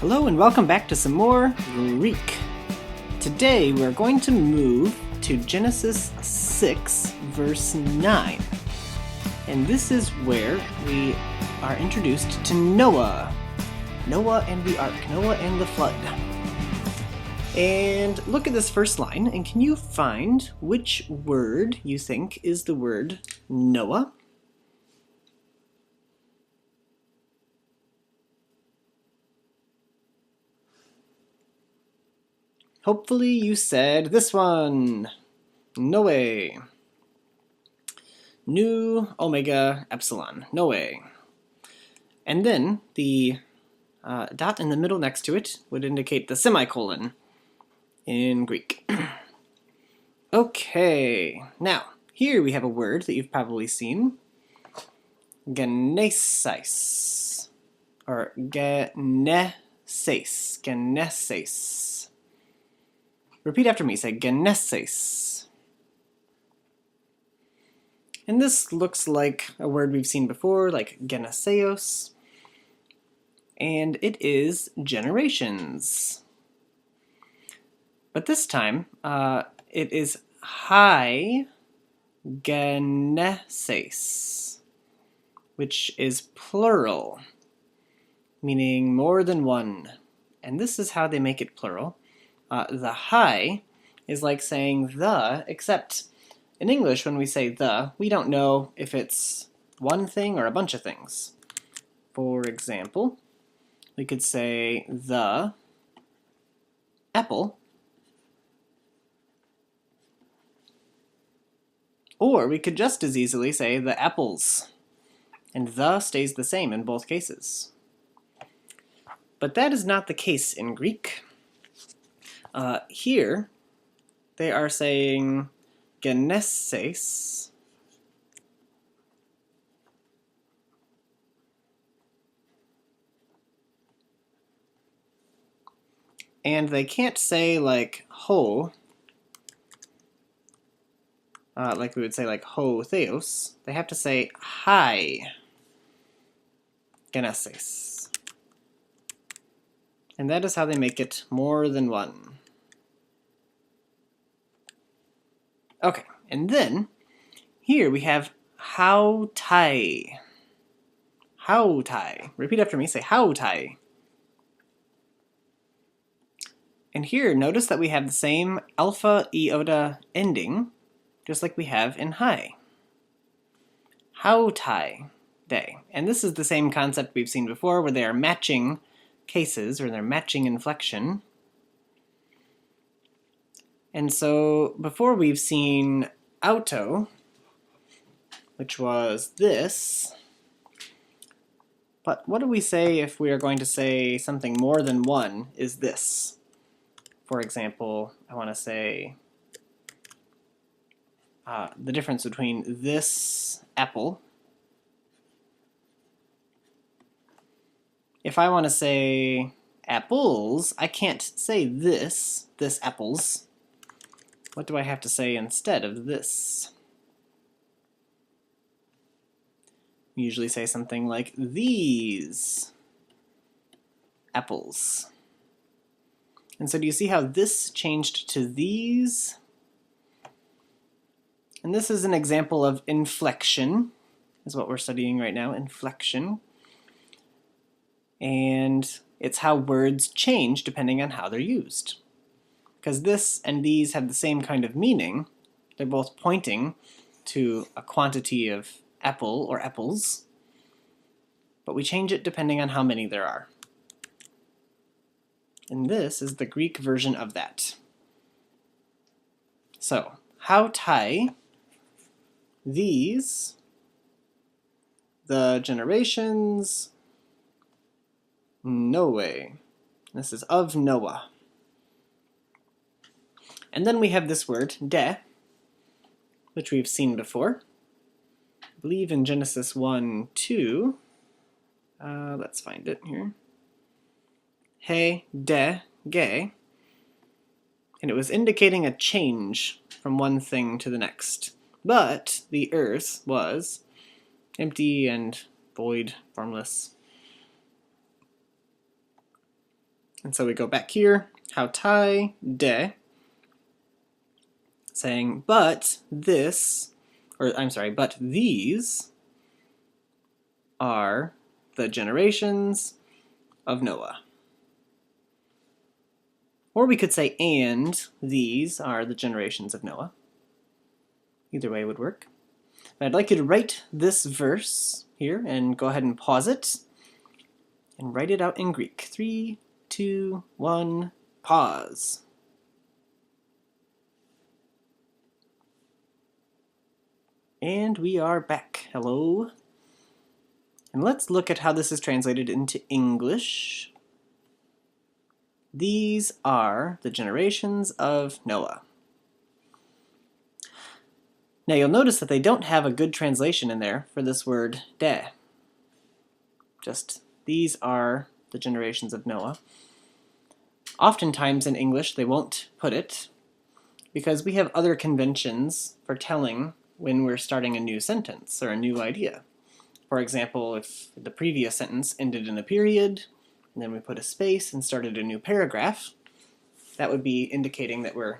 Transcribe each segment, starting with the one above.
Hello and welcome back to some more Greek. Today we're going to move to Genesis 6 verse 9. And this is where we are introduced to Noah. Noah and the ark, Noah and the flood. And look at this first line, and can you find which word you think is the word Noah? Hopefully you said this one, Noe. Nu omega epsilon, Noe. And then the dot in the middle next to it would indicate the semicolon in Greek. Okay, now here we have a word that you've probably seen, genesis, or genesis. Repeat after me, say genesis. And this looks like a word we've seen before, like geneseos, and it is generations. But this time, it is high genesis, which is plural, meaning more than one. And this is how they make it plural. The high is like saying the, except in English when we say the, we don't know if it's one thing or a bunch of things. For example, we could say the apple, or we could just as easily say the apples, and the stays the same in both cases. But that is not the case in Greek. Here, they are saying genesis, and they can't say like ho, like we would say like ho theos. They have to say hi genesis. And that is how they make it more than one. Okay, and then here we have hautai. Hautai. Repeat after me, say hautai. And here, notice that we have the same alpha iota ending, just like we have in high. Hautai day. And this is the same concept we've seen before, where they are matching cases, or they're matching inflection. And so before we've seen auto, which was this, but what do we say if we are going to say something more than one is this? For example, I want to say the difference between this apple. If I want to say apples, I can't say this apples. What do I have to say instead of this? We usually say something like these apples. And so do you see how this changed to these? And this is an example of inflection, is what we're studying right now, inflection. And it's how words change depending on how they're used. Because this and these have the same kind of meaning. They're both pointing to a quantity of apple or apples, but we change it depending on how many there are. And this is the Greek version of that. So, hautai, these, the generations, Noe. This is of Noah. And then we have this word, de, which we've seen before. I believe in Genesis 1, 2. Let's find it here. He, de, ge. And it was indicating a change from one thing to the next. But the earth was empty and void, formless. And so we go back here, how tai de, saying, but this, or I'm sorry, but these are the generations of Noah. Or we could say, and these are the generations of Noah. Either way would work. But I'd like you to write this verse here and go ahead and pause it and write it out in Greek. 3, 2, 1, pause. And we are back. Hello. And let's look at how this is translated into English. These are the generations of Noah. Now you'll notice that they don't have a good translation in there for this word de. Just, these are the generations of Noah. Oftentimes in English they won't put it because we have other conventions for telling when we're starting a new sentence or a new idea. For example, if the previous sentence ended in a period, and then we put a space and started a new paragraph, that would be indicating that we're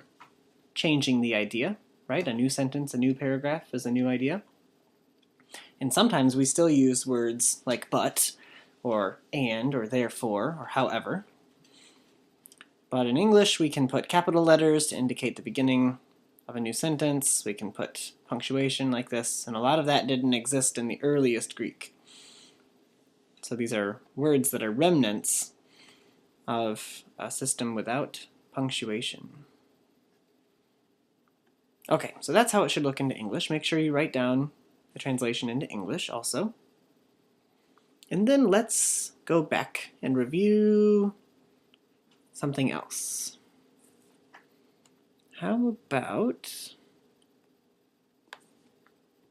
changing the idea, right? A new sentence, a new paragraph is a new idea. And sometimes we still use words like but, or and, or therefore, or however. But in English, we can put capital letters to indicate the beginning of a new sentence. We can put punctuation like this, and a lot of that didn't exist in the earliest Greek. So these are words that are remnants of a system without punctuation. Okay, so that's how it should look into English. Make sure you write down the translation into English also. And then let's go back and review something else. How about,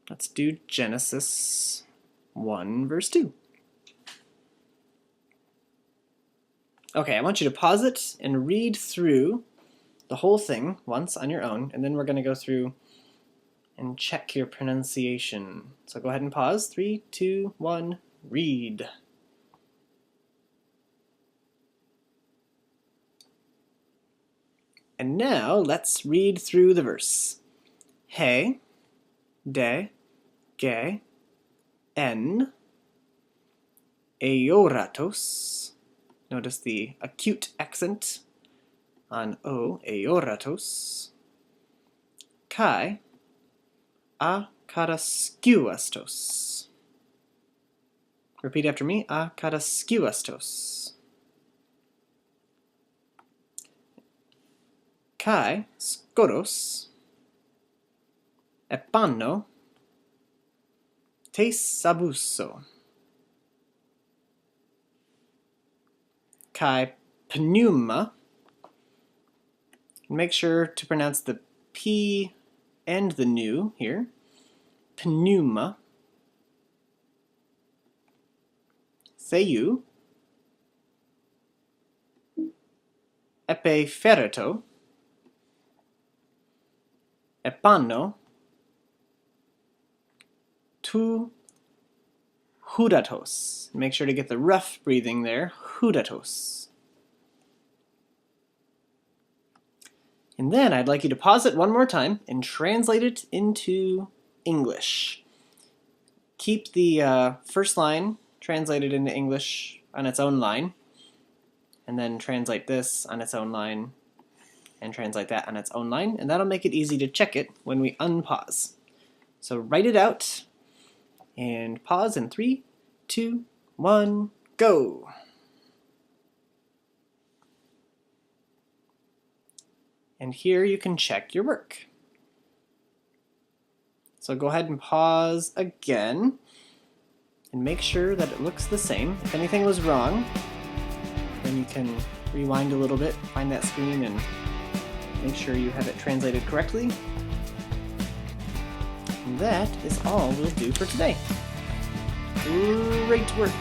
let's do Genesis 1 verse 2. Okay, I want you to pause it and read through the whole thing once on your own, and then we're going to go through and check your pronunciation. So go ahead and pause. 3, 2, 1, read. And now let's read through the verse. He, de, ge, en, eoratos. Notice the acute accent on o, eoratos. Kai, akaraskiuastos. Repeat after me, akaraskiuastos. Kai, skoros, epano, te sabuso. Kai, pneuma. Make sure to pronounce the P and the nu here. Pneuma. Theou. Epefereto. Epano. Tu hudatos. Make sure to get the rough breathing there. Hudatos. And then I'd like you to pause it one more time and translate it into English. Keep the first line translated into English on its own line, and then translate this on its own line, and translate that on its own line, and that'll make it easy to check it when we unpause. So write it out, and pause in 3, 2, 1, go! And here you can check your work. So go ahead and pause again, and make sure that it looks the same. If anything was wrong, then you can rewind a little bit, find that screen, and make sure you have it translated correctly. And that is all we'll do for today. Great work!